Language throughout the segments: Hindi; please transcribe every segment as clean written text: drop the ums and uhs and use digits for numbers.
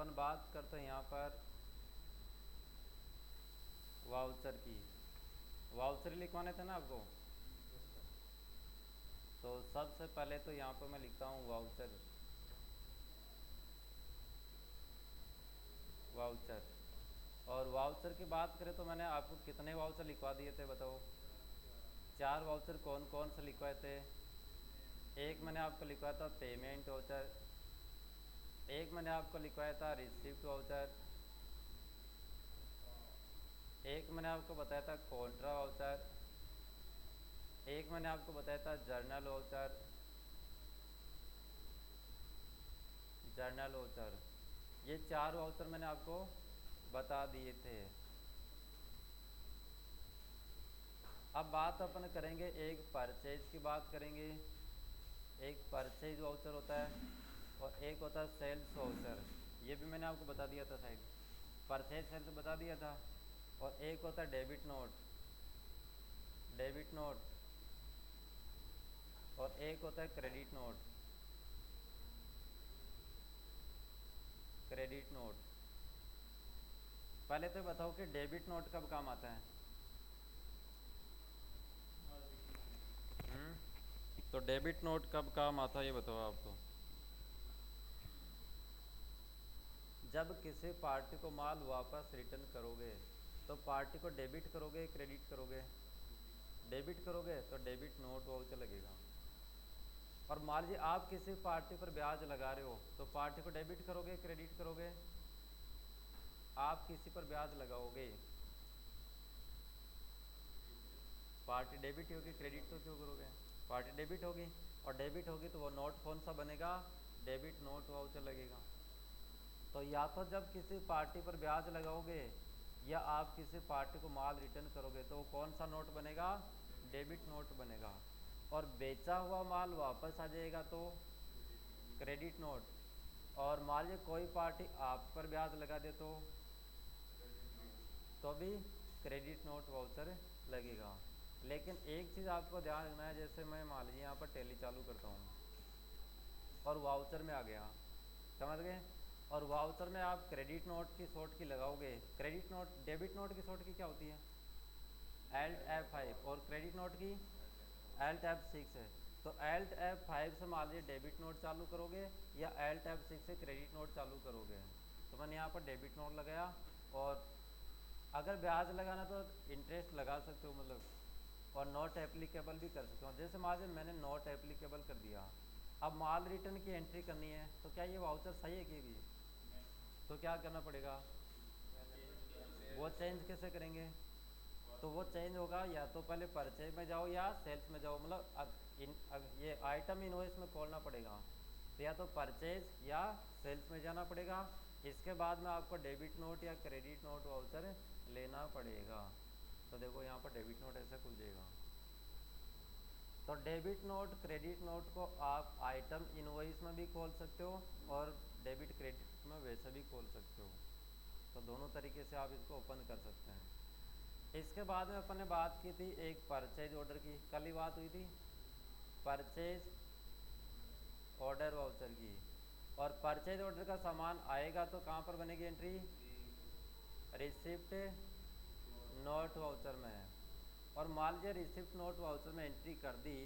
अपन बात करते हैं यहाँ पर वाउचर की। वाउचर लिखवाने थे ना आपको। तो सबसे पहले तो यहाँ पर मैं लिखता हूँ वाउचर। वाउचर और वाउचर की बात करें तो मैंने आपको कितने वाउचर लिखवा दिए थे बताओ। 4 वाउचर कौन कौन से लिखवाए थे। एक मैंने आपको लिखवाया था पेमेंट वाउचर, एक मैंने आपको लिखवाया था रिसिप्ट वाउचर, एक मैंने आपको बताया था कॉन्ट्रा वाउचर, एक मैंने आपको बताया था जर्नल वाउचर। जर्नल वाउचर ये 4 वाउचर मैंने आपको बता दिए थे। अब बात अपन करेंगे एक परचेज की बात करेंगे। एक परचेज वाउचर होता है और एक होता है सेल्स वाउचर। ये भी मैंने आपको बता दिया था शायद, परचेज सेल्स बता दिया था। और एक होता है डेबिट नोट, डेबिट नोट, और एक होता है क्रेडिट नोट, क्रेडिट नोट। पहले तो बताओ कि डेबिट नोट कब काम आता है। तो डेबिट नोट कब काम आता है ये बताओ आपको। जब किसी पार्टी को माल वापस रिटर्न करोगे तो पार्टी को डेबिट करोगे क्रेडिट करोगे। डेबिट करोगे तो डेबिट नोट वाउचर लगेगा। और मान लीजिए आप किसी पार्टी पर ब्याज लगा रहे हो तो पार्टी को डेबिट करोगे क्रेडिट करोगे। आप किसी पर ब्याज लगाओगे, पार्टी डेबिट होगी, क्रेडिट तो क्यों करोगे। पार्टी डेबिट होगी, और डेबिट होगी तो वो नोट कौन सा बनेगा, डेबिट नोट वाउचर लगेगा। तो या तो जब किसी पार्टी पर ब्याज लगाओगे या आप किसी पार्टी को माल रिटर्न करोगे तो कौन सा नोट बनेगा, डेबिट नोट बनेगा। और बेचा हुआ माल वापस आ जाएगा तो क्रेडिट नोट। और मान लीजिए कोई पार्टी आप पर ब्याज लगा दे तो भी क्रेडिट नोट वाउचर लगेगा। लेकिन एक चीज़ आपको ध्यान रखना है, जैसे मैं मान लीजिए यहाँ पर टैली चालू करता हूँ और वाउचर में आ गया, समझ गए। और वाउचर में आप क्रेडिट नोट की शॉर्ट की लगाओगे। क्रेडिट नोट डेबिट नोट की शॉर्ट की क्या होती है, Alt F5, और क्रेडिट नोट की Alt F6 है। तो Alt F5 से मान लीजिए डेबिट नोट चालू करोगे या Alt F6 से क्रेडिट नोट चालू करोगे। तो मैंने यहाँ पर डेबिट नोट लगाया, और अगर ब्याज लगाना तो इंटरेस्ट लगा सकते हो मतलब, और नॉट एप्लीकेबल भी कर सकते हो। जैसे मान लीजिए मैंने नॉट एप्लीकेबल कर दिया, अब माल रिटर्न की एंट्री करनी है तो क्या ये वाउचर सही है कि भी, तो क्या करना पड़ेगा, वो चेंज कैसे करेंगे। तो वो चेंज होगा या तो पहले परचेज में जाओ या सेल्स में जाओ, मतलब ये आइटम इनवॉइस में खोलना पड़ेगा। तो या तो परचेज या सेल्स में जाना पड़ेगा। इसके बाद में आपको डेबिट नोट या क्रेडिट नोट वाउचर लेना पड़ेगा। तो देखो यहाँ पर डेबिट नोट ऐसे खुल जाएगा। तो डेबिट नोट क्रेडिट नोट को आप आइटम इनवॉइस में भी खोल सकते हो और डेबिट क्रेडिट में वैसे भी खोल सकते हो। तो दोनों तरीके से आप इसको ओपन कर सकते हैं। इसके बाद में अपन ने बात की थी एक परचेज ऑर्डर की, कल ही बात हुई थी परचेज ऑर्डर वाउचर की। और परचेज ऑर्डर का सामान आएगा तो कहाँ पर बनेगी एंट्री, रिसिप्ट नोट वाउचर में। और मान लीजिए रिसिप्ट नोट वाउचर में एंट्री कर दी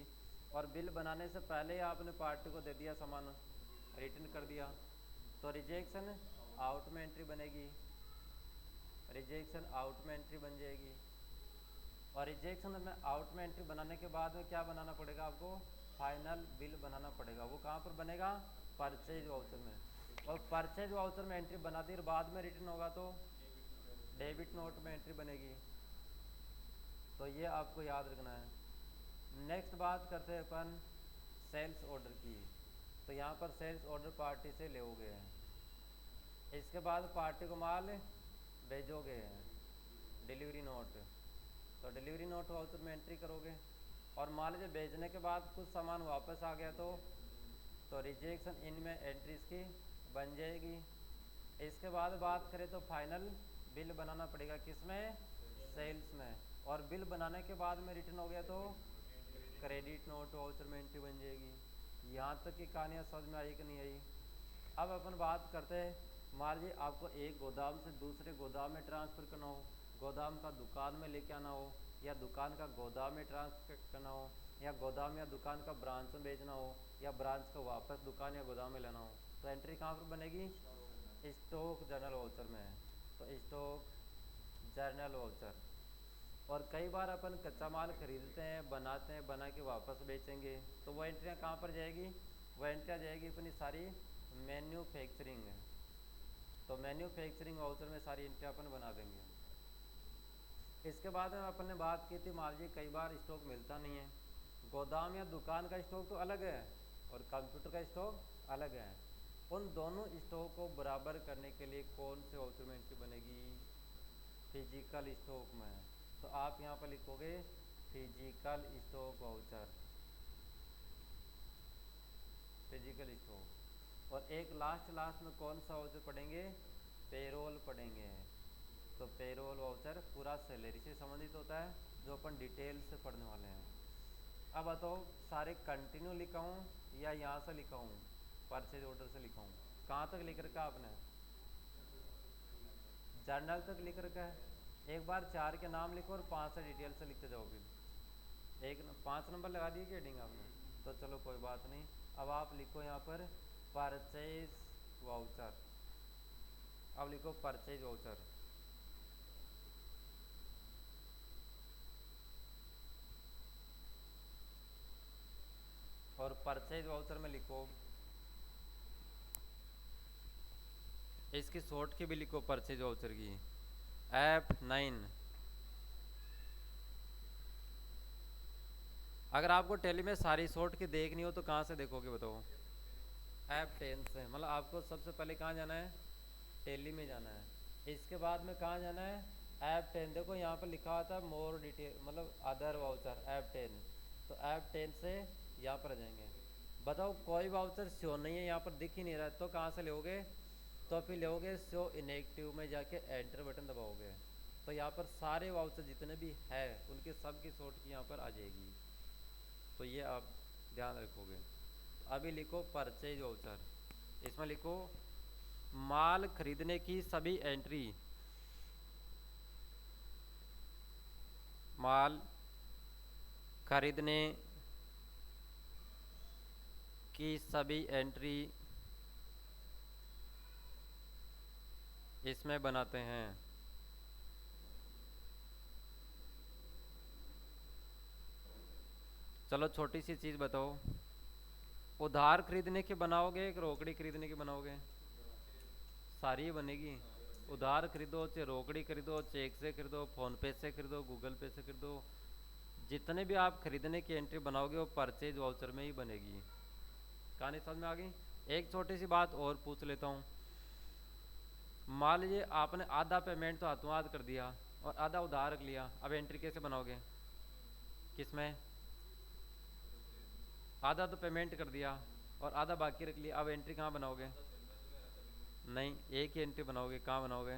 और बिल बनाने से पहले ही आपने पार्टी को दे दिया सामान, रिटर्न कर दिया, तो रिजेक्शन आउट में एंट्री बनेगी, रिजेक्शन आउट में एंट्री बन जाएगी। और रिजेक्शन में आउट में एंट्री बनाने के बाद में क्या बनाना पड़ेगा आपको, फाइनल बिल बनाना पड़ेगा। वो कहाँ पर बनेगा, परचेज वाउचर में। और परचेज वाउचर में एंट्री बना दी और बाद में रिटर्न होगा तो डेबिट नोट में एंट्री बनेगी। तो ये आपको याद रखना है। नेक्स्ट बात करते हैं अपन सेल्स ऑर्डर की। तो यहाँ पर सेल्स ऑर्डर पार्टी से लोगे, इसके बाद पार्टी को माल भेजोगे, डिलीवरी नोट। तो डिलीवरी नोट वाउचर में एंट्री करोगे। और मान लीजिए भेजने के बाद कुछ सामान वापस आ गया तो रिजेक्शन इनमें एंट्री इसकी बन जाएगी। इसके बाद बात करें तो फाइनल बिल बनाना पड़ेगा, किसमें, सेल्स में। और बिल बनाने के बाद में रिटर्न हो गया तो क्रेडिट नोट वाउचर में एंट्री बन जाएगी। यहाँ तक की कहानियाँ समझ में आई कि नहीं आई। अब अपन बात करते हैं मान लीजिए आपको एक गोदाम से दूसरे गोदाम में ट्रांसफ़र करना हो, गोदाम का दुकान में लेके आना हो, या दुकान का गोदाम में ट्रांसफ़र करना हो, या गोदाम या दुकान का ब्रांच में बेचना हो, या ब्रांच को वापस दुकान या गोदाम में लेना हो, तो एंट्री कहाँ पर बनेगी? स्टॉक जर्नल वाउचर में। तो स्टॉक जर्नल वाउचर। और कई बार अपन कच्चा माल खरीदते हैं, बनाते हैं, बना के वापस बेचेंगे, तो वो एंट्रियाँ कहाँ पर जाएगी? वो एंट्रियाँ जाएगी अपनी सारी मैन्युफैक्चरिंग में। तो मैन्युफैक्चरिंग वाउचर में सारी एंट्रियाँ अपन बना देंगे। इसके बाद में अपन ने बात की थी, मान लीजिए कई बार स्टॉक मिलता नहीं है, गोदाम या दुकान का स्टॉक तो अलग है और कंप्यूटर का स्टॉक अलग है। उन दोनों स्टॉक को बराबर करने के लिए कौन से वाउचर में एंट्री बनेगी? फिजिकल स्टॉक में। तो आप यहाँ पर लिखोगे physical stock voucher, physical stock. और एक लास्ट में कौन सा वाउचर पढ़ेंगे? पेरोल पढ़ेंगे। तो पेरोल वाउचर पूरा सैलरी से संबंधित होता है, जो अपन डिटेल से पढ़ने वाले हैं। अब बताओ, सारे कंटिन्यू लिखाऊं या यहाँ से लिखाऊं, परचेज ऑर्डर से लिखाऊं? कहाँ तक लिख रखा आपने? जर्नल तक लिख रखा है। एक बार 4 के नाम लिखो और 5 से डिटेल से लिखते जाओ। फिर 5 नंबर लगा दिए कि हेडिंग आपने? तो चलो कोई बात नहीं। अब आप लिखो यहाँ पर परचेज वाउचर। अब लिखो परचेज वाउचर। और परचेज वाउचर में लिखो, इसकी शॉर्ट की भी लिखो परचेज वाउचर की, F9। अगर आपको टेली में सारी शॉर्ट की देखनी हो तो कहाँ से देखोगे बताओ? F10 से। मतलब आपको सबसे पहले कहाँ जाना है? टेली में जाना है। इसके बाद में कहाँ जाना है? F10। देखो यहाँ पर लिखा हुआ था मोर डिटेल, मतलब अदर वाउचर, F10। तो F10 से यहाँ पर आ जाएंगे। बताओ, कोई वाउचर शो नहीं है यहाँ पर, दिख ही नहीं रहा, तो कहाँ से लोगे? तो फिर लोगे शो इनएक्टिव में जाके एंटर बटन दबाओगे, तो यहाँ पर सारे वाउचर जितने भी है उनके सब की शॉर्ट की यहाँ पर आ जाएगी। तो ये आप ध्यान रखोगे। तो अभी लिखो परचेज वाउचर। इसमें लिखो माल खरीदने की सभी एंट्री, माल खरीदने की सभी एंट्री इसमें बनाते हैं। चलो छोटी सी चीज़ बताओ, उधार खरीदने की बनाओगे कि रोकड़ी खरीदने की बनाओगे? सारी बनेगी। उधार खरीदो, चाहे रोकड़ी खरीदो, चेक से खरीदो, फ़ोन पे से खरीदो, गूगल पे से खरीदो, जितने भी आप खरीदने की एंट्री बनाओगे वो परचेज वाउचर में ही बनेगी। कहानी समझ में आ गई? एक छोटी सी बात और पूछ लेता हूँ। मान लीजिए आपने आधा पेमेंट तो हाथों हाथ कर दिया और आधा उधार रख लिया, अब एंट्री कैसे बनाओगे? किसमें? आधा तो पेमेंट कर दिया और आधा बाकी रख लिया, अब एंट्री कहाँ बनाओगे? नहीं, एक ही एंट्री बनाओगे। कहाँ बनाओगे?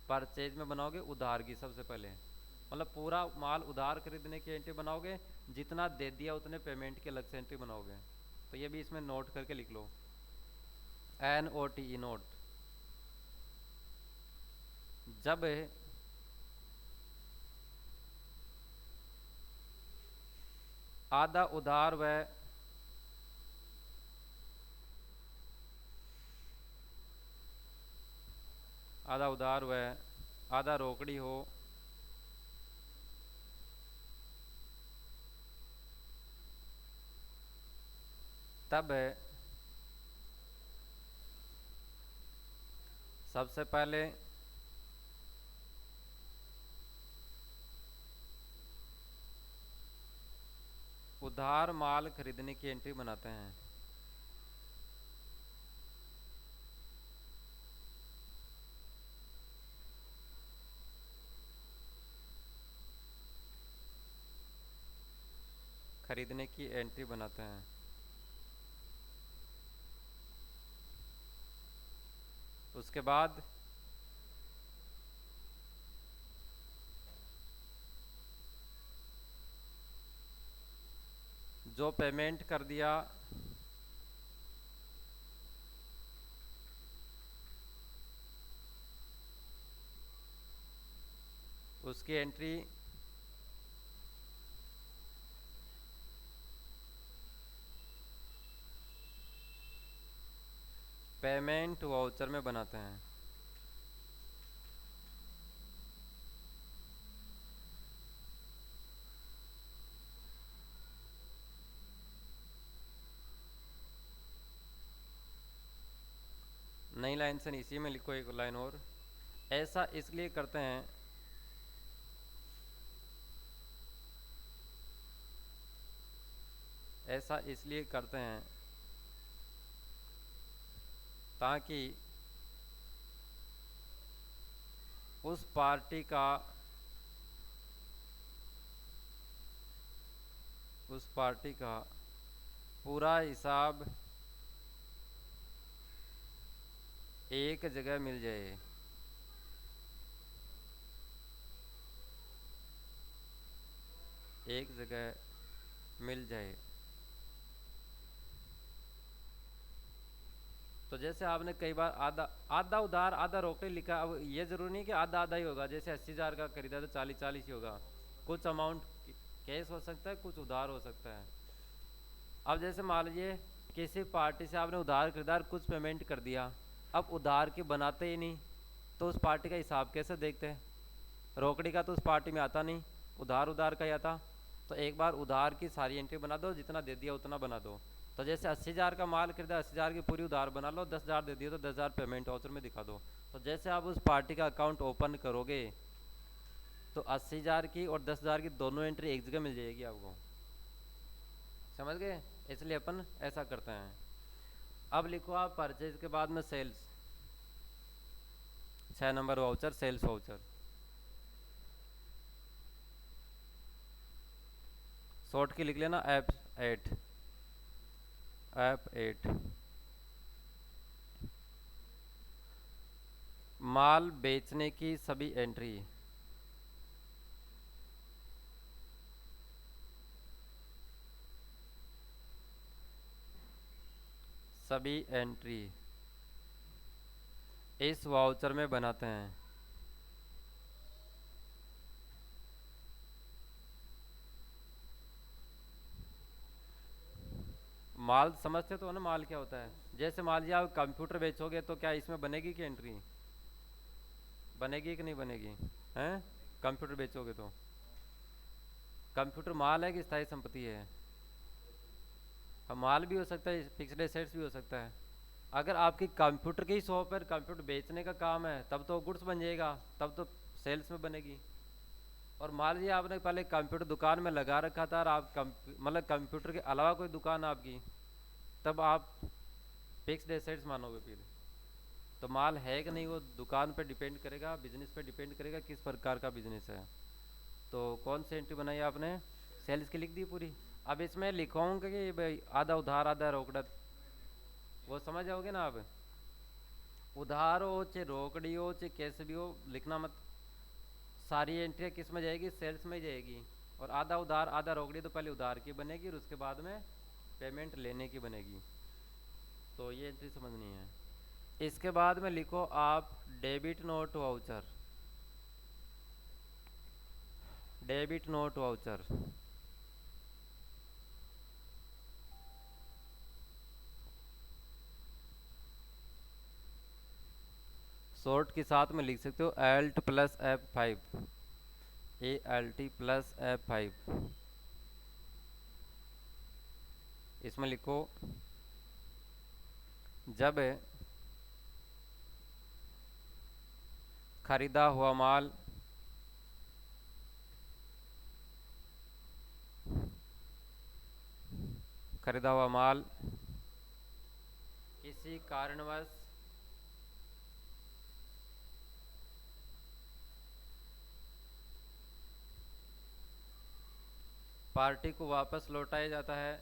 परचेज में बनाओगे, उधार की सबसे पहले। मतलब पूरा माल उधार खरीदने की एंट्री बनाओगे, जितना दे दिया उतने पेमेंट की अलग से एंट्री बनाओगे। तो ये भी इसमें नोट करके लिख लो, NOTE, नोट। जब आधा उधार व आधा रोकड़ी हो, तब सबसे पहले उधार माल खरीदने की एंट्री बनाते हैं। खरीदने की एंट्री बनाते हैं। उसके बाद जो पेमेंट कर दिया उसकी एंट्री पेमेंट वाउचर में बनाते हैं। नई लाइन से इसी में लिखो एक लाइन और। ऐसा इसलिए करते हैं ऐसा इसलिए करते हैं ताकि उस पार्टी का पूरा हिसाब एक जगह मिल जाए। एक जगह मिल जाए। तो जैसे आपने कई बार आधा आधा उधार आधा रोकड़े लिखा, अब ये जरूरी नहीं कि आधा आधा ही होगा। जैसे 80,000 का खरीदा तो 40-40 ही होगा। कुछ अमाउंट कैश हो सकता है, कुछ उधार हो सकता है। अब जैसे मान लीजिए किसी पार्टी से आपने उधार खरीदा और कुछ पेमेंट कर दिया, अब उधार की बनाते ही नहीं, तो उस पार्टी का हिसाब कैसे देखते हैं? रोकड़ी का तो उस पार्टी में आता नहीं, उधार उधार का ही आता। तो एक बार उधार की सारी एंट्री बना दो, जितना दे दिया उतना बना दो। तो जैसे 80,000 का माल खरीदा, 80,000 की पूरी उधार बना लो, 10,000 दे दिए तो 10,000 पेमेंट वाउचर में दिखा दो। तो जैसे आप उस पार्टी का अकाउंट ओपन करोगे तो 80,000 की और 10,000 की दोनों एंट्री एक जगह मिल जाएगी आपको। समझ गए? इसलिए अपन ऐसा करते हैं। अब लिखो आप परचेज के बाद में sales, 6 number voucher, sales voucher. Short की लिख लेना F8। F8 माल बेचने की सभी एंट्री, सभी एंट्री इस वाउचर में बनाते हैं। माल समझते तो हो ना, माल क्या होता है? जैसे मान लीजिए आप कंप्यूटर बेचोगे तो क्या इसमें बनेगी कि एंट्री? बनेगी कि नहीं बनेगी? हैं? कंप्यूटर बेचोगे तो कंप्यूटर माल है कि स्थायी संपत्ति है? हाँ, माल भी हो सकता है, फिक्स्ड एसेट्स भी हो सकता है। अगर आपकी कंप्यूटर की शॉप पर कंप्यूटर बेचने का काम है तब तो गुड्स बन जाएगा, तब तो सेल्स में बनेगी। और मान लीजिए आपने पहले कंप्यूटर दुकान में लगा रखा था और आप मतलब कंप्यूटर के अलावा कोई दुकान आपकी, तब आप फिक्स्ड एसेट्स मानोगे फिर। तो माल है कि नहीं वो दुकान पे डिपेंड करेगा, बिजनेस पे डिपेंड करेगा किस प्रकार का बिजनेस है। तो कौन सी एंट्री बनाई आपने? सेल्स की लिख दी पूरी। अब इसमें लिखवाऊंगा कि भाई आधा उधार आधा रोकड़ा, वो समझ जाओगे ना आप। उधार हो चाहे रोकड़ी हो चाहे कैसे भी हो, लिखना मत। सारी एंट्रियाँ किस में जाएगी? सेल्स में जाएगी। और आधा उधार आधा रोकड़ी तो पहले उधार की बनेगी और उसके बाद में पेमेंट लेने की बनेगी। तो ये एंट्री समझनी है। इसके बाद में लिखो आप debit note voucher. Debit note voucher short के साथ में लिख सकते हो ALT plus F5। ALT plus F5। इसमें लिखो जब खरीदा हुआ माल किसी कारणवश पार्टी को वापस लौटाया जाता है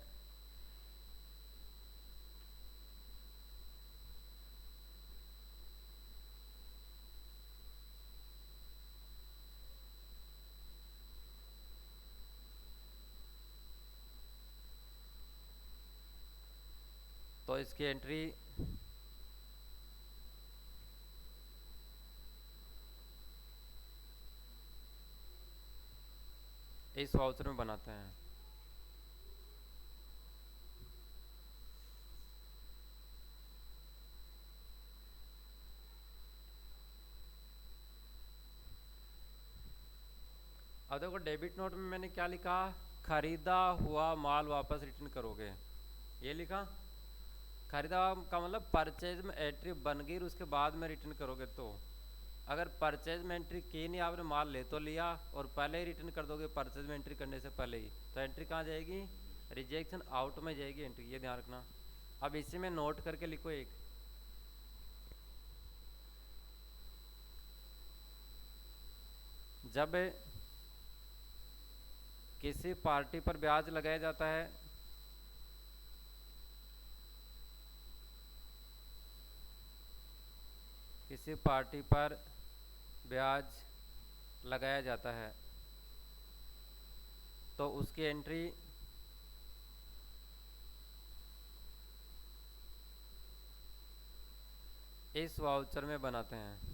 तो इसकी एंट्री इस वाउचर में बनाते हैं। अब देखो डेबिट नोट में मैंने क्या लिखा, खरीदा हुआ माल वापस रिटर्न करोगे, ये लिखा। खरीदा का मतलब परचेज में एंट्री बन गई और उसके बाद में रिटर्न करोगे। तो अगर परचेज में एंट्री की नहीं, आपने माल ले तो लिया और पहले ही रिटर्न कर दोगे परचेज में एंट्री करने से पहले ही, तो एंट्री कहाँ जाएगी, रिजेक्शन आउट में जाएगी एंट्री, ये ध्यान रखना। अब इसी में नोट करके लिखो एक, जब किसी पार्टी पर ब्याज लगाया जाता है, किसी पार्टी पर ब्याज लगाया जाता है तो उसकी एंट्री इस वाउचर में बनाते हैं।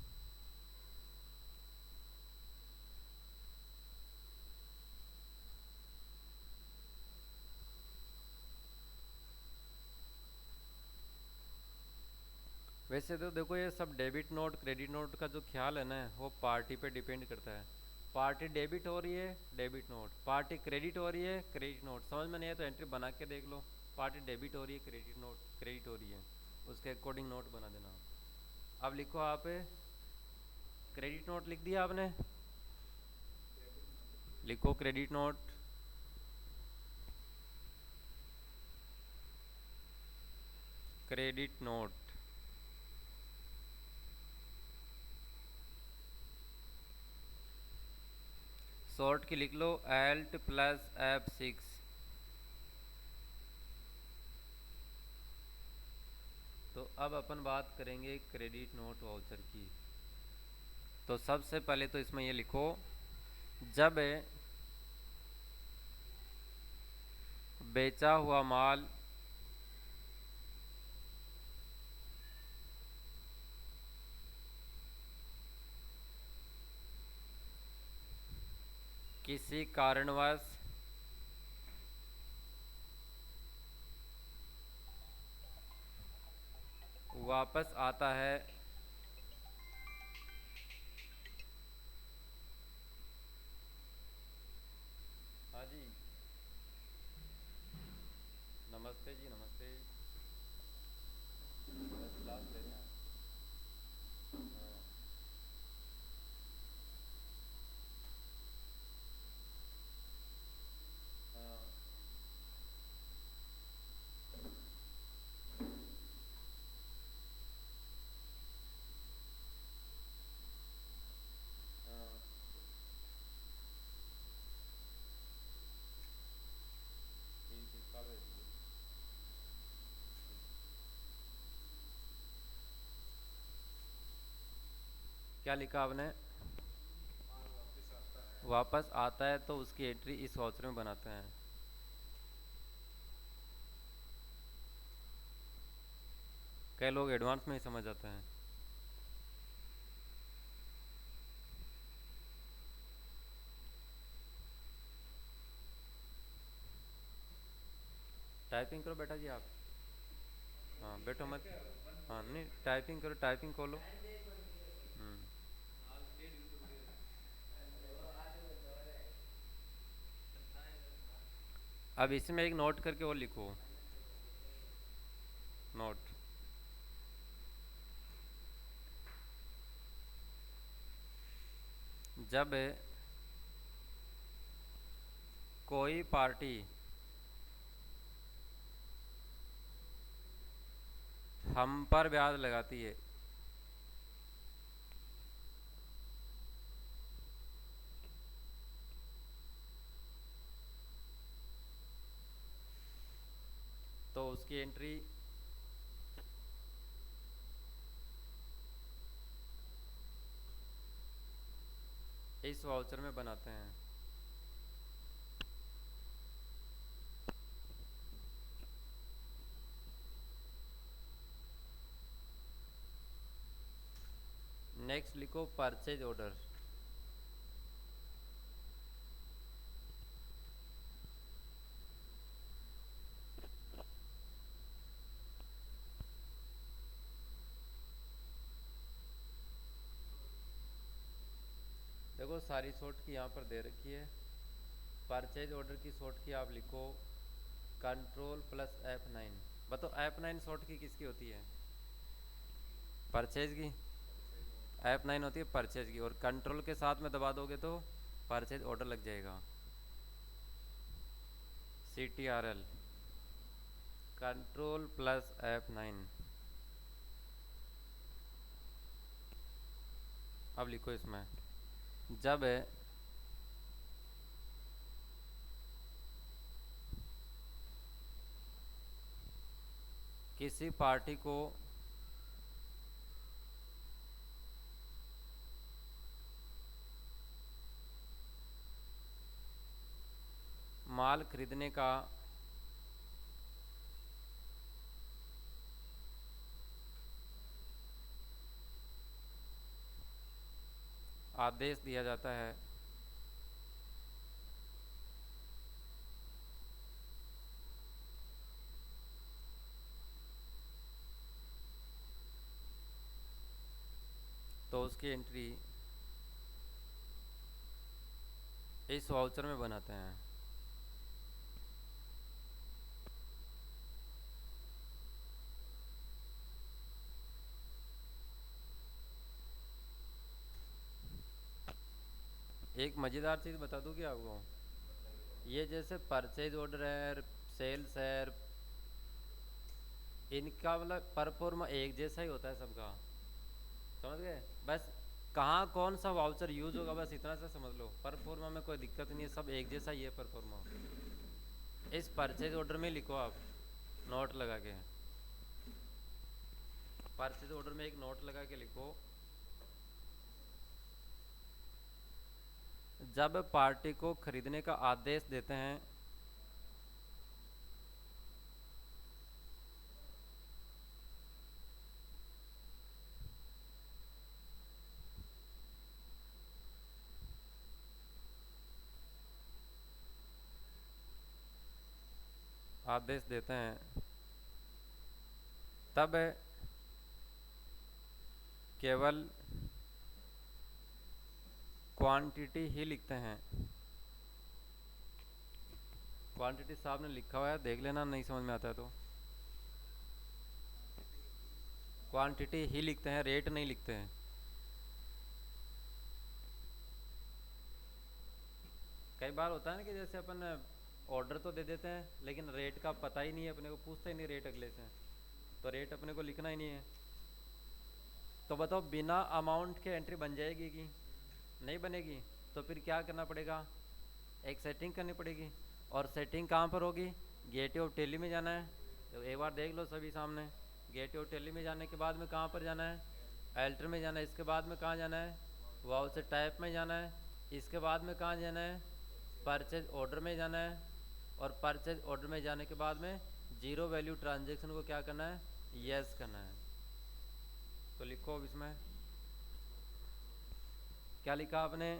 वैसे तो देखो ये सब डेबिट नोट क्रेडिट नोट का जो ख्याल है ना, वो पार्टी पे डिपेंड करता है। पार्टी डेबिट हो रही है डेबिट नोट, पार्टी क्रेडिट हो रही है क्रेडिट नोट। समझ में नहीं है तो एंट्री बना के देख लो, पार्टी डेबिट हो रही है क्रेडिट नोट क्रेडिट हो रही है, उसके अकॉर्डिंग नोट बना देना। अब लिखो आप, क्रेडिट नोट लिख दिया आपने, लिखो credit note. Credit note short की लिख लो एल्ट प्लस F6। तो अब अपन बात करेंगे क्रेडिट नोट वाउचर की। तो सबसे पहले तो इसमें ये लिखो, जब बेचा हुआ माल किसी कारणवश वापस आता है, हाँ जी, नमस्ते जी नमस्ते, बस क्लास ले रहे हैं। हाँ, हाँ, हाँ, ठीक ठीक, कल भेज दीजिए। क्या लिखा आपने, वापस आता है तो उसकी एंट्री इस वाउचर में बनाते हैं। कई लोग एडवांस में ही समझ जाते हैं। टाइपिंग करो बेटा जी आप, हाँ बैठो मत, हाँ नहीं टाइपिंग करो, टाइपिंग खोलो। हम्म, अब इसमें एक नोट करके और लिखो, नोट, जब कोई पार्टी हम पर ब्याज लगाती है, तो उसकी एंट्री इस वाउचर में बनाते हैं। नेक्स्ट लिखो परचेज ऑर्डर। देखो सारी शॉर्ट की यहाँ पर दे रखी है। परचेज ऑर्डर की शॉर्ट की आप लिखो कंट्रोल प्लस F9। बताओ F9 शॉर्ट की किसकी होती है? परचेज की। F9 होती है परचेज की, और कंट्रोल के साथ में दबा दोगे तो परचेज ऑर्डर लग जाएगा। CTRL control plus F9। अब लिखो इसमें, जब किसी पार्टी को माल खरीदने का आदेश दिया जाता है तो उसकी एंट्री इस वाउचर में बनाते हैं। एक मज़ेदार चीज़ बता दूँ क्या आपको? ये जैसे परचेज ऑर्डर है, सेल्स है, इनका मतलब परफॉर्मा एक जैसा ही होता है सबका, समझ गए? बस कहाँ कौन सा वाउचर यूज होगा बस इतना सा समझ लो। परफॉर्मा में कोई दिक्कत नहीं है, सब एक जैसा ही है परफॉर्मा। इस परचेज ऑर्डर में लिखो आप नोट लगा के, परचेज ऑर्डर में एक नोट लगा के लिखो, जब पार्टी को खरीदने का आदेश देते हैं आदेश देते हैं तब केवल क्वांटिटी ही लिखते हैं। क्वांटिटी साहब ने लिखा हुआ है, देख लेना नहीं समझ में आता है तो। क्वांटिटी ही लिखते हैं, रेट नहीं लिखते हैं। कई बार होता है ना कि जैसे अपन ऑर्डर तो दे देते हैं लेकिन रेट का पता ही नहीं है, अपने को पूछते ही नहीं रेट अगले से, तो रेट अपने को लिखना ही नहीं है। तो बताओ बिना अमाउंट के एंट्री बन जाएगी कि नहीं बनेगी? तो फिर क्या करना पड़ेगा, एक सेटिंग करनी पड़ेगी। और सेटिंग कहाँ पर होगी? गेटवे ऑफ टेली में जाना है। तो एक बार देख लो सभी सामने, गेटवे ऑफ टेली में जाने के बाद में कहाँ पर जाना है? एल्टर में जाना है। इसके बाद में कहाँ जाना है? वाउचर टाइप में जाना है। इसके बाद में कहाँ जाना है? परचेज ऑर्डर में जाना है। और परचेज ऑर्डर में जाने के बाद में जीरो वैल्यू ट्रांजेक्शन को क्या करना है? यस करना है। तो लिखो अब इसमें क्या लिखा आपने?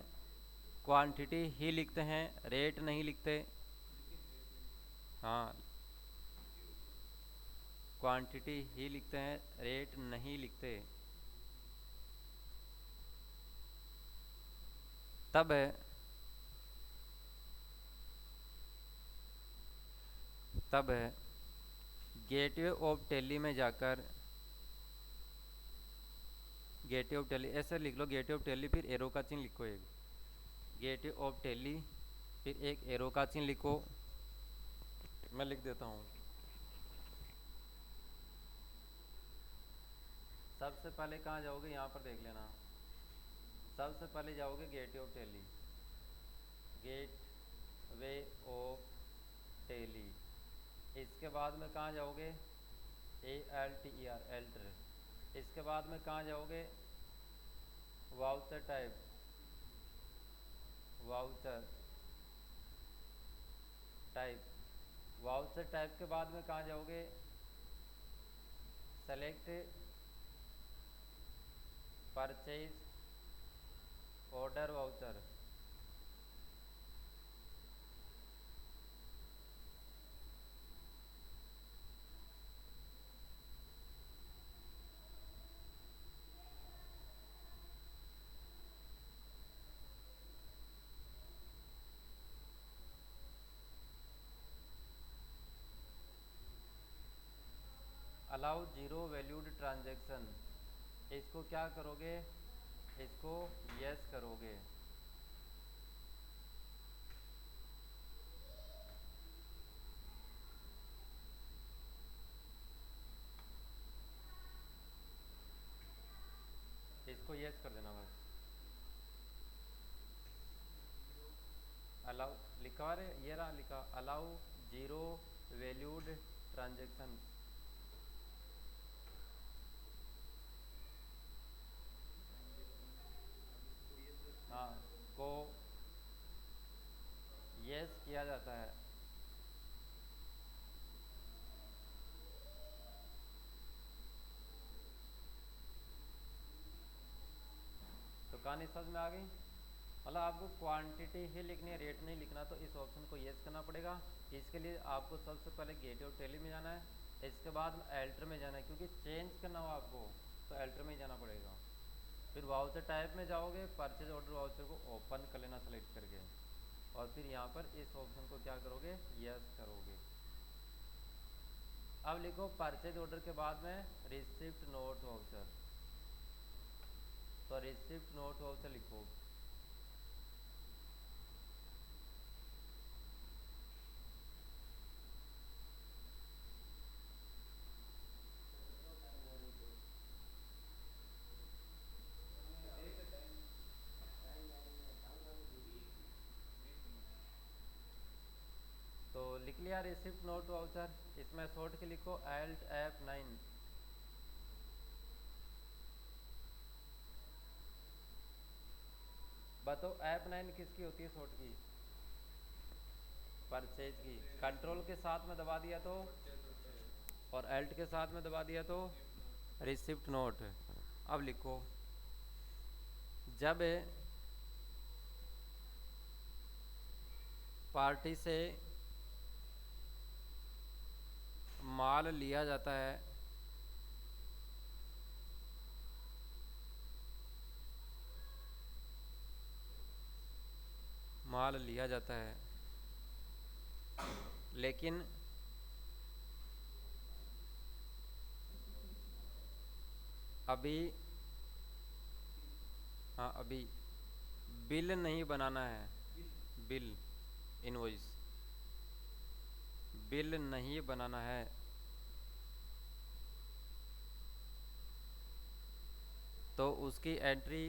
क्वांटिटी ही लिखते हैं, रेट नहीं लिखते। हाँ, क्वांटिटी ही लिखते हैं, रेट नहीं लिखते। तब तब गेटवे ऑफ टेली में जाकर, गेटवे ऑफ टेली ऐसे लिख लो, गेटवे ऑफ टेली फिर एरो का चिन्ह लिखो एक, गेटवे ऑफ टेली फिर एक एरो का चिन्ह लिखो। मैं लिख देता हूँ। सबसे पहले कहाँ जाओगे, यहाँ पर देख लेना। सबसे पहले जाओगे gateway of Tally, gateway of Tally. इसके बाद में कहाँ जाओगे? ALTER alter. इसके बाद में कहाँ जाओगे? Voucher type, voucher type. Voucher type के बाद में कहाँ जाओगे? Select purchase order voucher. Allow zero valued transaction, इसको क्या करोगे, इसको यस करोगे। इसको यस कर देना बस। अलाउ लिखा रे, ये रहा लिखा, अलाउ जीरो वैल्यूड ट्रांजैक्शन। हाँ, को यस किया जाता है। तो कहानी समझ में आ गई। मतलब आपको क्वांटिटी ही लिखनी है, रेट नहीं लिखना, तो इस ऑप्शन को यस करना पड़ेगा। इसके लिए आपको सबसे पहले गेट और टेली में जाना है, इसके बाद एल्टर में जाना है, क्योंकि चेंज करना हो आपको तो एल्टर में ही जाना पड़ेगा। फिर वाउचर टाइप में जाओगे, परचेज ऑर्डर वाउचर को ओपन कर लेना सेलेक्ट करके, और फिर यहाँ पर इस ऑप्शन को क्या करोगे, यस करोगे। अब लिखो परचेज ऑर्डर के बाद में रिसिप्ट नोट वाउचर, तो रिसिप्ट नोट वाउचर लिखो। तो लिख लिया रिसिप्ट नोट वाउचर, इसमें शॉर्ट के लिखो एल्ट F9। बताओ F9 किसकी होती है शॉर्ट की, परचेज की। कंट्रोल के साथ में दबा दिया तो, और एल्ट के साथ में दबा दिया तो रिसिप्ट नोट। अब लिखो जब पार्टी से माल लिया जाता है, माल लिया जाता है, लेकिन अभी, हाँ अभी बिल नहीं बनाना है, बिल इनवॉइस बिल नहीं बनाना है, तो उसकी एंट्री,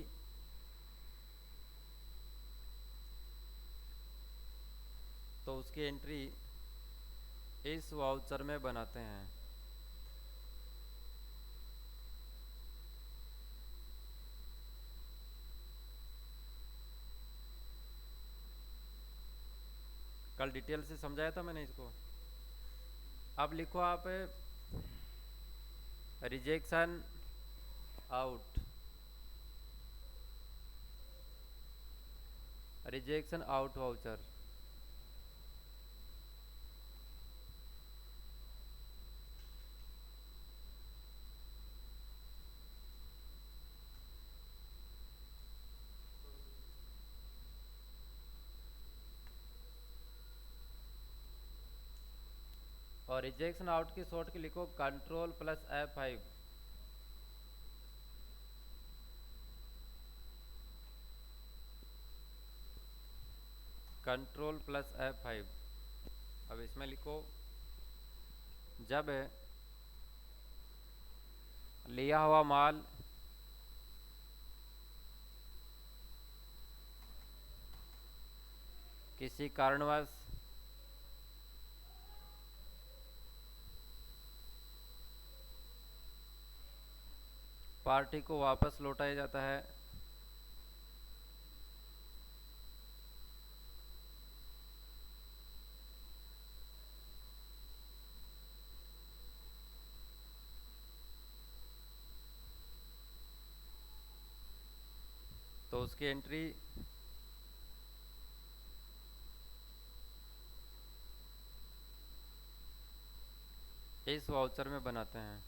तो उसकी एंट्री इस वाउचर में बनाते हैं। कल डिटेल से समझाया था मैंने इसको। अब लिखो आप rejection out, rejection out voucher. और रिजेक्शन आउट की शॉर्ट की लिखो control plus F5। Control plus F5। अब इसमें लिखो जब लिया हुआ माल किसी कारणवश पार्टी को वापस लौटाया जाता है, तो उसकी एंट्री इस वाउचर में बनाते हैं।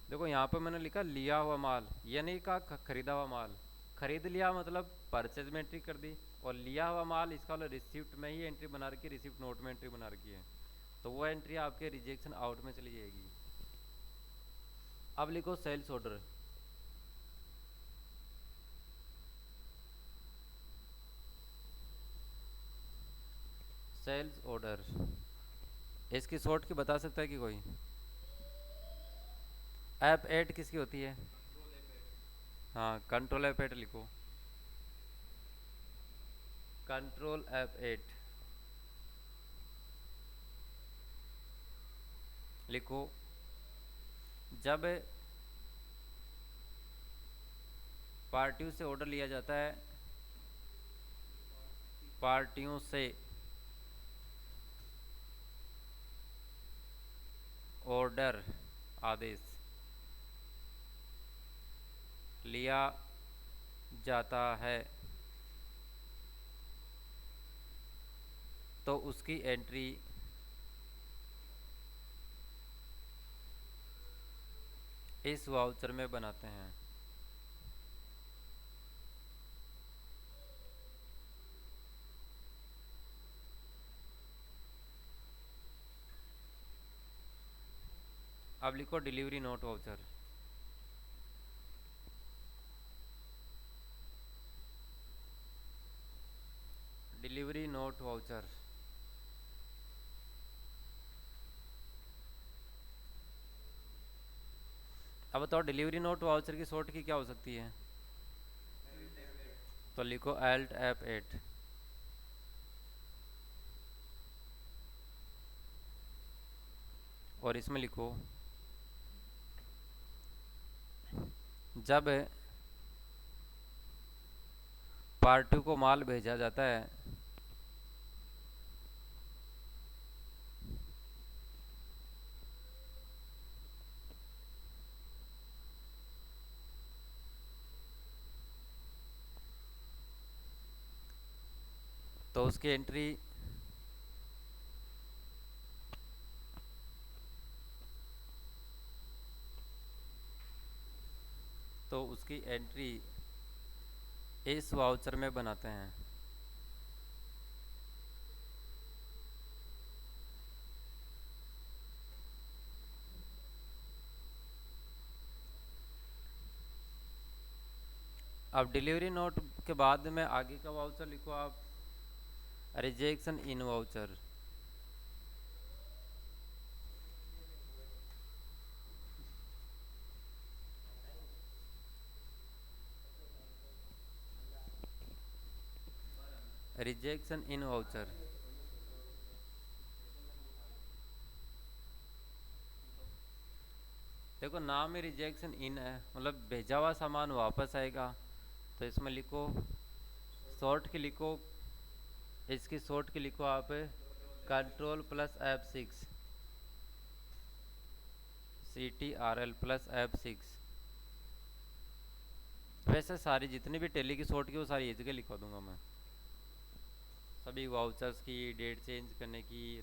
देखो यहाँ पे मैंने लिखा लिया हुआ माल, ये नहीं कहा खरीदा हुआ माल। खरीद लिया मतलब परचेज में एंट्री कर दी, और लिया हुआ माल इसका वाला रिसिप्ट में ही एंट्री बना रखी है, रिसिप्ट नोट में एंट्री बना रखी है, तो वो एंट्री आपके रिजेक्शन आउट में चली जाएगी। अब लिखो सेल्स ऑर्डर। सेल्स ऑर्डर इसकी शॉर्ट की बता सकता है कि कोई? F8 किसकी होती है? हाँ, कंट्रोल F8 लिखो, कंट्रोल F8 लिखो। जब पार्टियों से ऑर्डर लिया जाता है, पार्टियों से ऑर्डर आदेश लिया जाता है तो उसकी एंट्री इस वाउचर में बनाते हैं। अब लिखो delivery note voucher. Delivery note voucher अब बताओ डिलीवरी नोट वाउचर की शॉर्ट की क्या हो सकती है? तो लिखो Alt F8। और इसमें लिखो जब पार्टी को माल भेजा जाता है तो उसकी एंट्री इस वाउचर में बनाते हैं। अब डिलीवरी नोट के बाद में आगे का वाउचर लिखो आप, रिजेक्शन इन वाउचर। रिजेक्शन इन वाउचर देखो नाम में रिजेक्शन इन है, मतलब भेजा हुआ सामान वापस आएगा, तो इसमें लिखो शॉर्ट की लिखो, इसकी शॉर्ट की लिखो आप control plus F6 CTRL plus F6। वैसे सारी जितनी भी टेली की शॉर्ट की वो सारी एक जगह लिखवा दूंगा मैं, सभी वाउचर्स की, डेट चेंज करने की,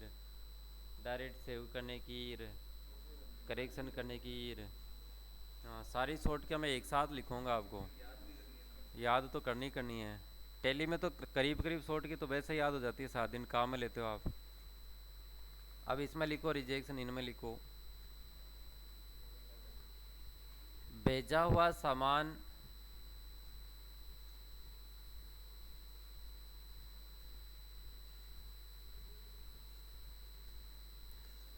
डायरेक्ट सेव करने की, करेक्शन करने की, हाँ सारी शॉर्ट क्या मैं एक साथ लिखूंगा आपको, याद तो करनी है। टेली में तो करीब करीब शॉर्ट की तो वैसे याद हो जाती है, 7 दिन काम में लेते हो आप। अब इसमें लिखो रिजेक्शन इनमें लिखो भेजा हुआ सामान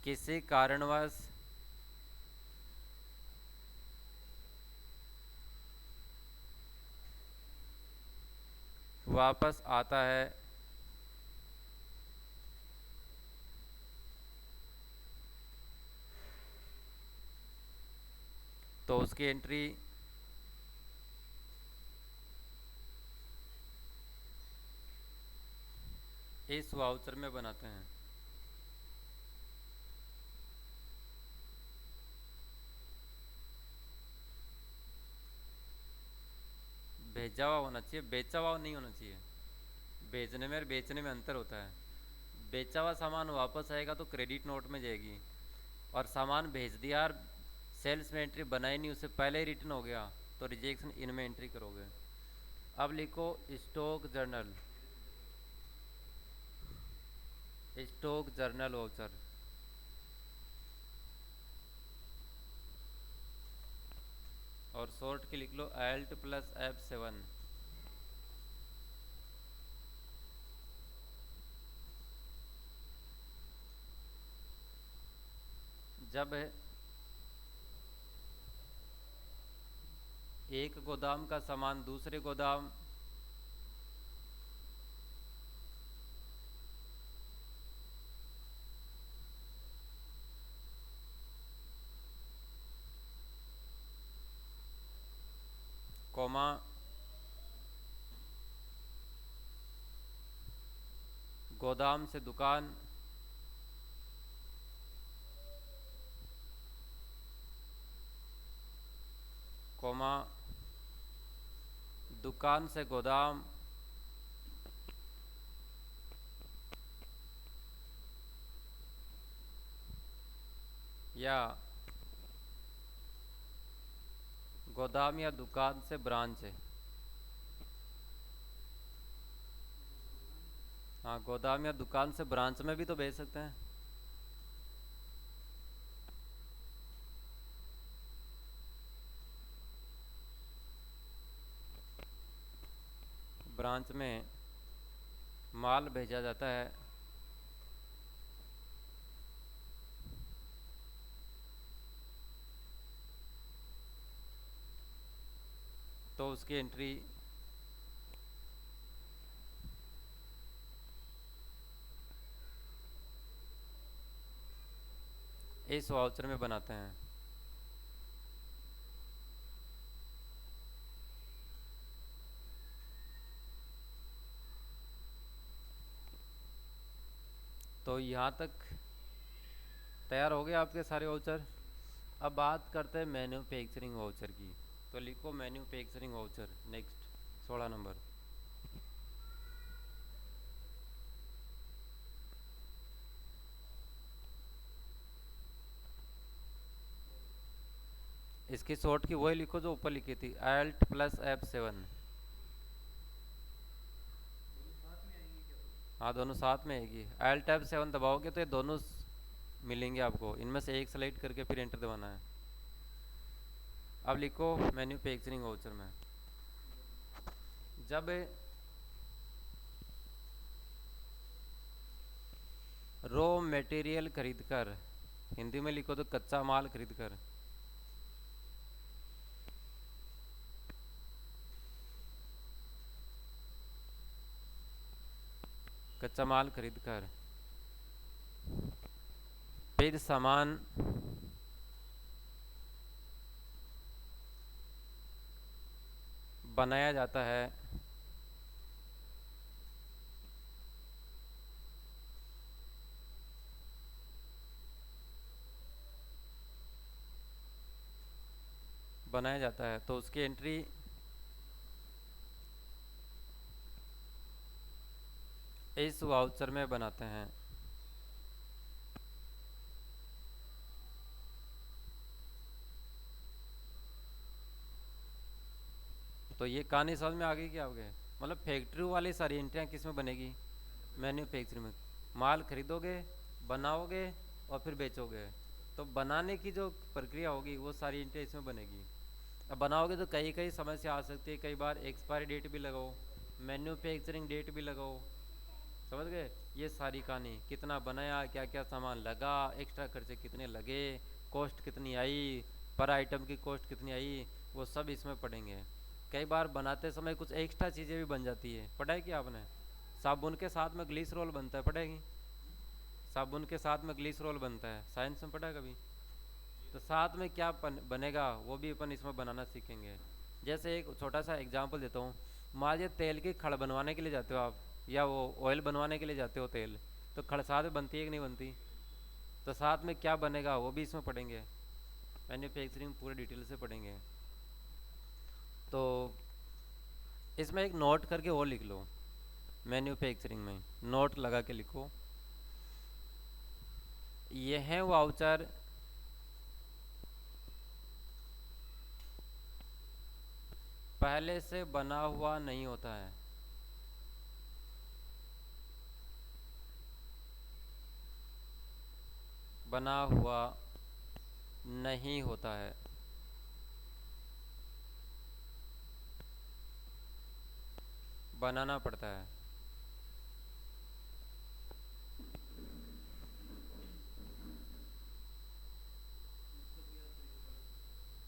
किसी कारणवश वापस आता है तो उसकी एंट्री इस वाउचर में बनाते हैं। भेजा हुआ होना चाहिए, बेचा हुआ नहीं होना चाहिए। भेजने में और बेचने में अंतर होता है। बेचा हुआ सामान वापस आएगा तो क्रेडिट नोट में जाएगी, और सामान भेज दिया और सेल्स में एंट्री बनाई नहीं, उससे पहले ही रिटर्न हो गया तो रिजेक्शन इन में एंट्री करोगे। अब लिखो stock journal, stock journal voucher. और शॉर्ट की लिख लो Alt+F7। जब एक गोदाम का सामान दूसरे गोदाम कोमा गोदाम से दुकान कोमा दुकान से गोदाम या गोदाम या दुकान से ब्रांच है। हाँ, गोदाम या दुकान से ब्रांच में भी तो भेज सकते हैं। ब्रांच में माल भेजा जाता है तो उसकी एंट्री इस वाउचर में बनाते हैं। तो यहाँ तक तैयार हो गए आपके सारे वाउचर। अब बात करते हैं मैन्युफैक्चरिंग वाउचर की। तो लिखो मैन्युफैक्चरिंग वाउचर नेक्स्ट 16 नंबर। इसकी शॉर्ट की वही लिखो जो ऊपर लिखी थी Alt+F7। हाँ, दोनों साथ में आएगी। Alt+F7 दबाओगे तो ये दोनों मिलेंगे आपको, इनमें से एक सेलेक्ट करके फिर एंटर दबाना है। अब लिखो मैन्युफैक्चरिंग वाउचर में जब रॉ मटेरियल खरीद कर, हिंदी में लिखो तो कच्चा माल खरीद कर, कच्चा माल खरीद कर फिर सामान बनाया जाता है तो उसकी एंट्री इस वाउचर में बनाते हैं। तो ये कहानी समझ में आ गई कि आपके, मतलब फैक्ट्री वाली सारी एंट्रियाँ किस में बनेगी, मैन्युफैक्चरिंग में। माल खरीदोगे, बनाओगे और फिर बेचोगे, तो बनाने की जो प्रक्रिया होगी वो सारी एंट्रियाँ इसमें बनेगी। अब बनाओगे तो कई कई समस्या आ सकती है, कई बार एक्सपायरी डेट भी लगाओ, मैन्युफैक्चरिंग डेट भी लगाओ, समझ गए। ये सारी कहानी, कितना बनाया, क्या क्या सामान लगा, एक्स्ट्रा खर्चे कितने लगे, कॉस्ट कितनी आई, पर आइटम की कॉस्ट कितनी आई, वो सब इसमें पढ़ेंगे। कई बार बनाते समय कुछ एक्स्ट्रा चीज़ें भी बन जाती है, पढ़ा है कि आपने। साबुन के साथ में ग्लिसरॉल बनता है, पढ़ेगी। साबुन के साथ में ग्लिसरॉल बनता है, साइंस में पढ़ा है कभी। तो साथ में क्या बनेगा वो भी अपन इसमें बनाना सीखेंगे। जैसे एक छोटा सा एग्जांपल देता हूँ। मान लीजिए तेल की खड़ बनवाने के लिए जाते हो आप, या वो ऑयल बनवाने के लिए जाते हो तेल, तो खड़ साथ में बनती है कि नहीं बनती। तो साथ में क्या बनेगा वो भी इसमें पढ़ेंगे, मैन्युफैक्चरिंग पूरे डिटेल से पढ़ेंगे। तो इसमें एक नोट करके और लिख लो, मैन्युफैक्चरिंग में नोट लगा के लिखो, यह वाउचर पहले से बना हुआ नहीं होता है। बना हुआ नहीं होता है। बनाना पड़ता है।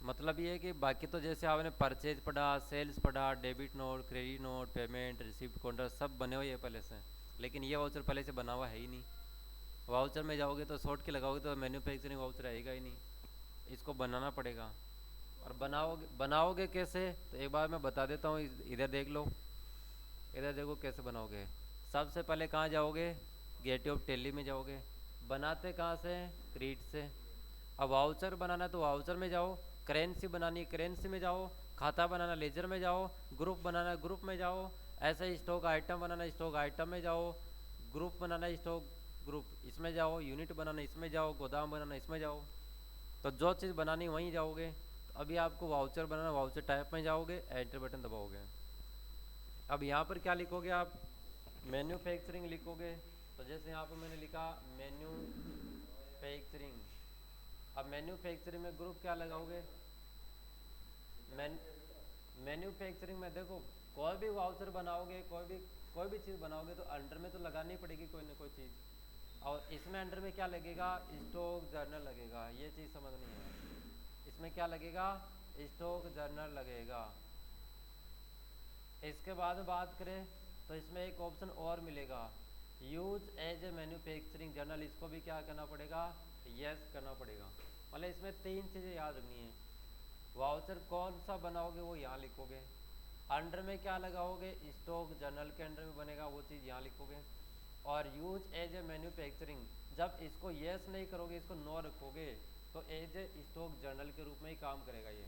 मतलब ये है कि बाकी तो जैसे आपने परचेज पढ़ा, सेल्स पढ़ा, debit note, credit note, payment, receipt, contract सब बने हुए हैं पहले से, लेकिन ये वाउचर पहले से बना हुआ है ही नहीं। वाउचर में जाओगे तो शॉर्ट के लगाओगे तो मैन्युफैक्चरिंग वाउचर आएगा ही नहीं, इसको बनाना पड़ेगा। और बनाओगे बनाओगे कैसे, तो एक बार मैं बता देता हूँ, इधर देख लो, इधर देखो कैसे बनाओगे। सबसे पहले कहाँ जाओगे, गेटवे ऑफ टेली में जाओगे। बनाते कहाँ से, क्रीट से। अब वाउचर बनाना है तो वाउचर में जाओ, करेंसी बनानी है करेंसी में जाओ, खाता बनाना लेजर में जाओ, ग्रुप बनाना ग्रुप में जाओ, ऐसे स्टॉक आइटम बनाना स्टॉक आइटम में जाओ, ग्रुप बनाना स्टॉक ग्रुप इसमें जाओ, यूनिट बनाना इसमें जाओ, गोदाम बनाना इसमें जाओ। तो जो चीज़ बनानी वहीं जाओगे। तो अभी आपको वाउचर बनाना, वाउचर टाइप में जाओगे, एंटर बटन दबाओगे। अब यहाँ पर क्या लिखोगे आप, मैन्युफैक्चरिंग लिखोगे। तो जैसे यहाँ पर मैंने लिखा मैन्युफैक्चरिंग। अब मैन्युफैक्चरिंग में ग्रुप क्या लगाओगे, मैन मैन्युफैक्चरिंग में देखो, कोई भी वाउचर बनाओगे, कोई भी चीज़ बनाओगे तो अंडर में तो लगानी पड़ेगी कोई ना कोई चीज़। और इसमें अंडर में क्या लगेगा, स्टॉक जर्नल लगेगा। ये चीज़ समझनी है, इसमें क्या लगेगा, स्टॉक जर्नल लगेगा। इसके बाद में बात करें तो इसमें एक ऑप्शन और मिलेगा, use as a manufacturing journal. इसको भी क्या करना पड़ेगा, यस करना पड़ेगा। मतलब इसमें तीन चीज़ें याद रखनी है। वाउचर कौन सा बनाओगे वो यहाँ लिखोगे, अंडर में क्या लगाओगे, स्टॉक जर्नल के अंडर में बनेगा वो चीज़ यहाँ लिखोगे। और यूज एज ए मैन्युफैक्चरिंग, जब इसको यस नहीं करोगे, इसको नो रखोगे, तो एज ए स्टॉक जर्नल के रूप में ही काम करेगा ये,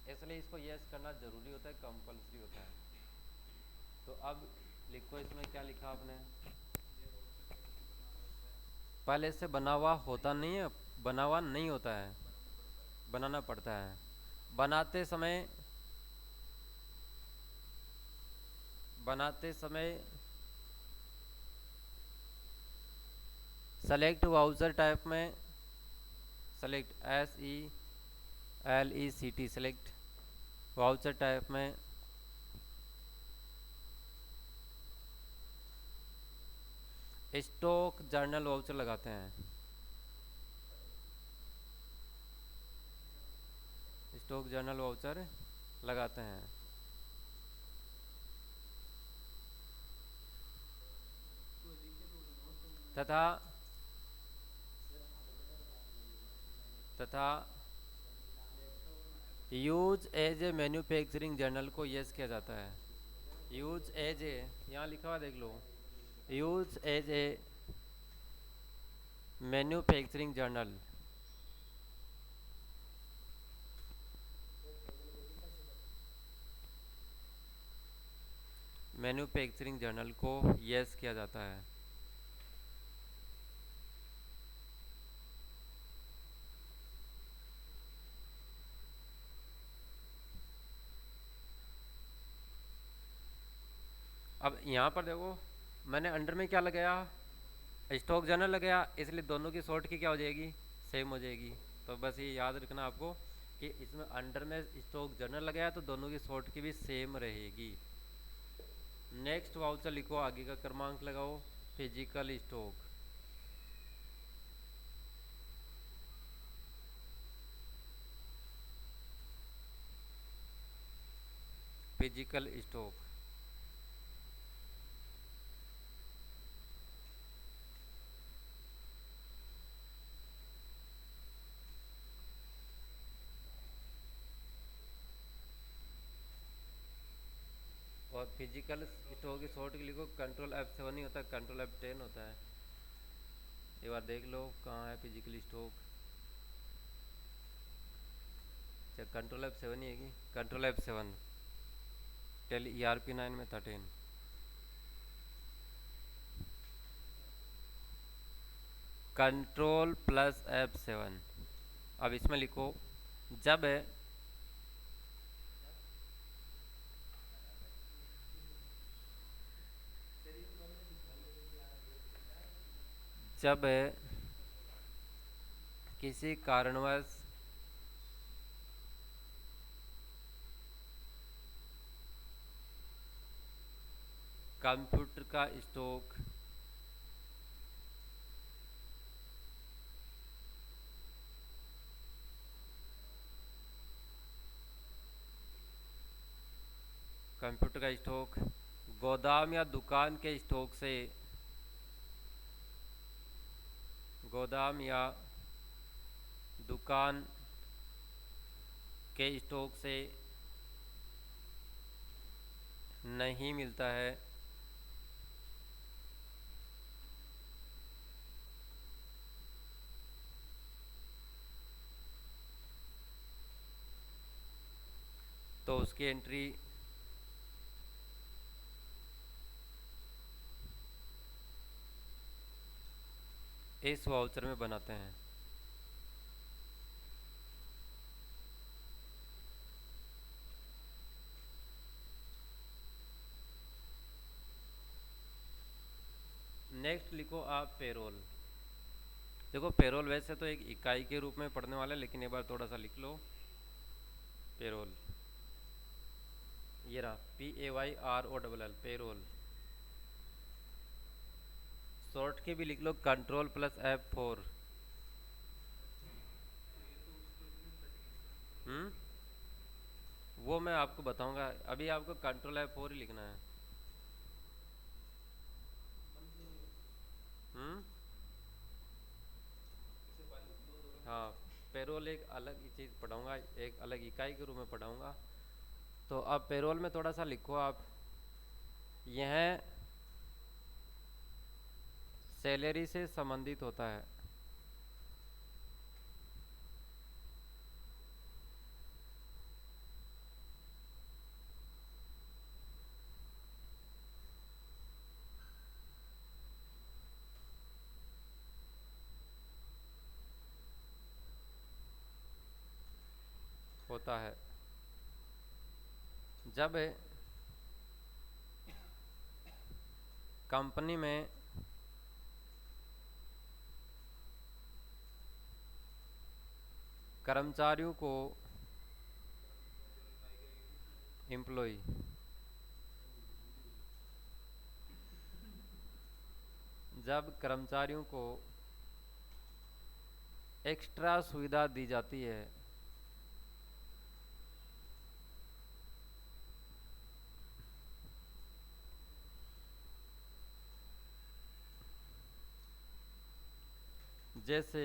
इसलिए इसको यस करना ज़रूरी होता है, कंपल्सरी होता है। तो अब लिखो, इसमें क्या लिखा आपने, पहले से बना हुआ होता नहीं है, बना हुआ नहीं होता है, बनाना पड़ता है। बनाते समय सेलेक्ट वाउचर टाइप में, select SELECT select voucher type में स्टॉक जर्नल वाउचर लगाते हैं। स्टॉक जर्नल वाउचर लगाते हैं। तथा तथा use as a manufacturing journal को यस किया जाता है। यूज एज ए, यहाँ लिखा हुआ देख लो, use as a manufacturing journal. Manufacturing journal को यस किया जाता है। अब यहाँ पर देखो, मैंने अंडर में क्या लगाया, स्टॉक जर्नल लगाया, इसलिए दोनों की शॉर्ट की क्या हो जाएगी, सेम हो जाएगी। तो बस ये याद रखना आपको कि इसमें अंडर में स्टॉक जर्नल लगाया तो दोनों की शॉर्ट की भी सेम रहेगी। नेक्स्ट वाउचर लिखो, आगे का क्रमांक लगाओ, फिजिकल स्टॉक। Physical stock. और फिजिकल स्टॉक की शॉर्ट की लिखो, कंट्रोल F7 ही होता है, कंट्रोल F10 होता है। एक बार देख लो कहाँ है फिजिकल स्टॉक। अच्छा, कंट्रोल F7 ही है कि कंट्रोल F7, टेली ERP9 में 13। कंट्रोल+F7। अब इसमें लिखो, जब जब किसी कारणवश कंप्यूटर का स्टॉक गोदाम या दुकान के स्टॉक से गोदाम या दुकान के स्टॉक से नहीं मिलता है तो उसकी एंट्री इस वाउचर में बनाते हैं। नेक्स्ट लिखो आप पेरोल। देखो पेरोल वैसे तो एक इकाई के रूप में पढ़ने वाला है, लेकिन एक बार थोड़ा सा लिख लो पेरोल। ये रहा PAYROLL पेरोल। शॉर्ट की भी लिख लो Ctrl+F4। वो मैं आपको बताऊंगा, अभी आपको Ctrl+F4 ही लिखना है। हाँ, पेरोल एक अलग ही चीज़ पढ़ाऊंगा, एक अलग इकाई के रूप में पढ़ाऊंगा। तो अब पेरोल में थोड़ा सा लिखो आप, यह सैलरी से संबंधित होता है। होता है जब कंपनी में कर्मचारियों को एम्प्लॉय जब कर्मचारियों को एक्स्ट्रा सुविधा दी जाती है जैसे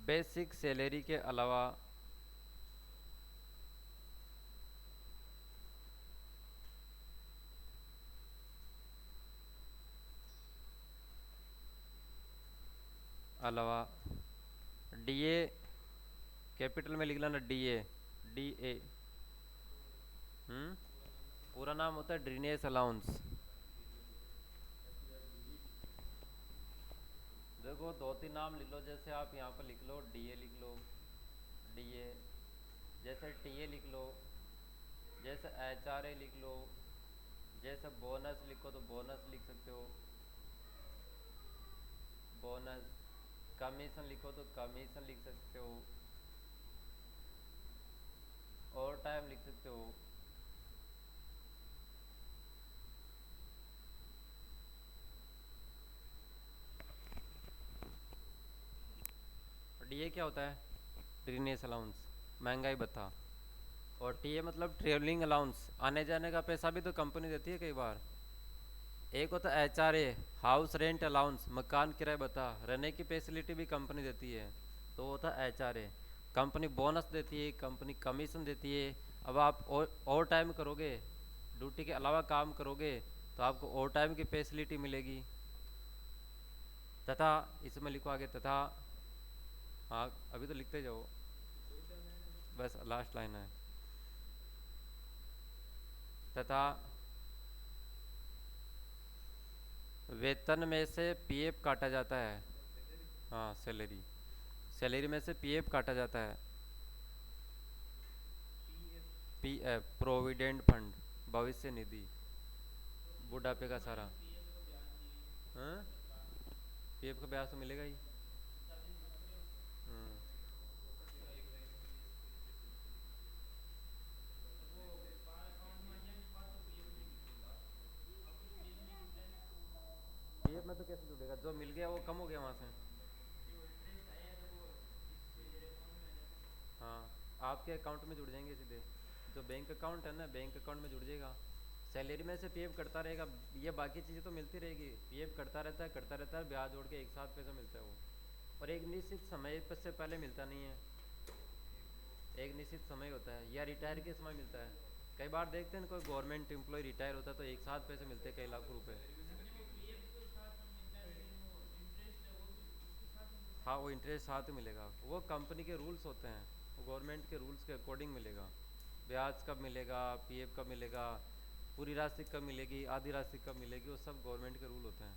बेसिक सैलरी के अलावा DA कैपिटल में लिख लेना DA। पूरा नाम होता है ड्रेनेज अलाउंस। देखो दो तीन नाम लिख लो, जैसे आप यहाँ पर लिख लो DA लिख लो DA, जैसे TA लिख लो, जैसे HRA लिख लो, जैसे बोनस लिखो तो बोनस लिख सकते हो बोनस, कमीशन लिखो तो कमीशन लिख सकते हो, ओवर टाइम लिख सकते हो। DA क्या होता है? ड्रेनेज अलाउंस, महंगाई भत्ता। और TA मतलब ट्रेवलिंग अलाउंस, आने जाने का पैसा भी तो कंपनी देती है कई बार। एक होता है HRA, हाउस रेंट अलाउंस, मकान किराया भत्ता, रहने की फैसिलिटी भी कंपनी देती है, तो होता है HRA। कंपनी बोनस देती है, कंपनी कमीशन देती है। अब आप ओवर टाइम करोगे, ड्यूटी के अलावा काम करोगे, तो आपको ओवर टाइम की फैसिलिटी मिलेगी। तथा इसमें लिखो आगे तथा, हाँ अभी तो लिखते जाओ, बस लास्ट लाइन है। तथा वेतन में से PF काटा जाता है। हाँ सैलरी में से PF काटा जाता है। PF provident fund. भविष्य निधि, बुढ़ापे का सारा। हाँ, पीएफ का ब्याज तो मिलेगा ही। हम्म। पीएफ में तो कैसे जुड़ेगा, जो मिल गया वो कम हो गया वहाँ से। हाँ, आपके अकाउंट में जुड़ जाएंगे सीधे, जो बैंक अकाउंट है ना, बैंक अकाउंट में जुड़ जाएगा। सैलरी में से पीएफ कटता रहेगा, ये बाकी चीज़ें तो मिलती रहेगी, पीएफ करता रहता है, ब्याज जोड़ के एक साथ पैसा मिलता है वो। और एक निश्चित समय पर से पहले मिलता नहीं है, एक निश्चित समय होता है, या रिटायर के समय मिलता है। कई बार देखते हैं कोई गवर्नमेंट एम्प्लॉय रिटायर होता है तो एक साथ पैसे मिलते हैं कई लाख रुपए। हाँ, वो इंटरेस्ट साथ ही मिलेगा, वो कंपनी के रूल्स होते हैं, वो गवर्नमेंट के रूल्स के अकॉर्डिंग मिलेगा। ब्याज कब मिलेगा, पीएफ कब मिलेगा, पूरी राशि कब मिलेगी, आधी राशि कब मिलेगी, वो सब गवर्नमेंट के रूल होते हैं।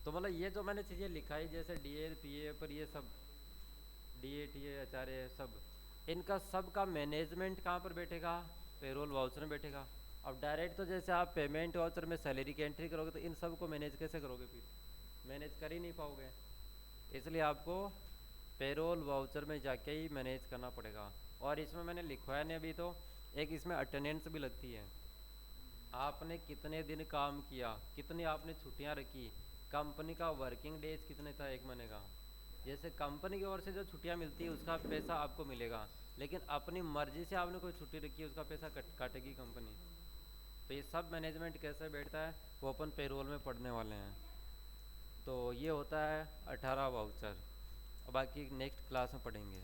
तो मतलब ये जो मैंने चीज़ें लिखाई जैसे डीए पीए पर, ये सब डीए टीए एचआरए सब, इनका सब का मैनेजमेंट कहाँ पर बैठेगा, पेरोल वाउचर में बैठेगा। अब डायरेक्ट तो जैसे आप पेमेंट वाउचर में सैलरी की एंट्री करोगे तो इन सब को मैनेज कैसे करोगे, फिर मैनेज कर ही नहीं पाओगे। इसलिए आपको पेरोल वाउचर में जाके ही मैनेज करना पड़ेगा। और इसमें मैंने लिखवाया नहीं अभी तो, एक इसमें अटेंडेंस भी लगती है, आपने कितने दिन काम किया, कितनी आपने छुट्टियां रखी, कंपनी का वर्किंग डेज कितने था एक महीने का। जैसे कंपनी की ओर से जो छुट्टियां मिलती है उसका पैसा आपको मिलेगा, लेकिन अपनी मर्जी से आपने कोई छुट्टी रखी है उसका पैसा काटेगी कंपनी। तो ये सब मैनेजमेंट कैसे बैठता है वो अपन पेरोल में पढ़ने वाले हैं। तो ये होता है 18 वाउचर, बाकी नेक्स्ट क्लास में पढ़ेंगे।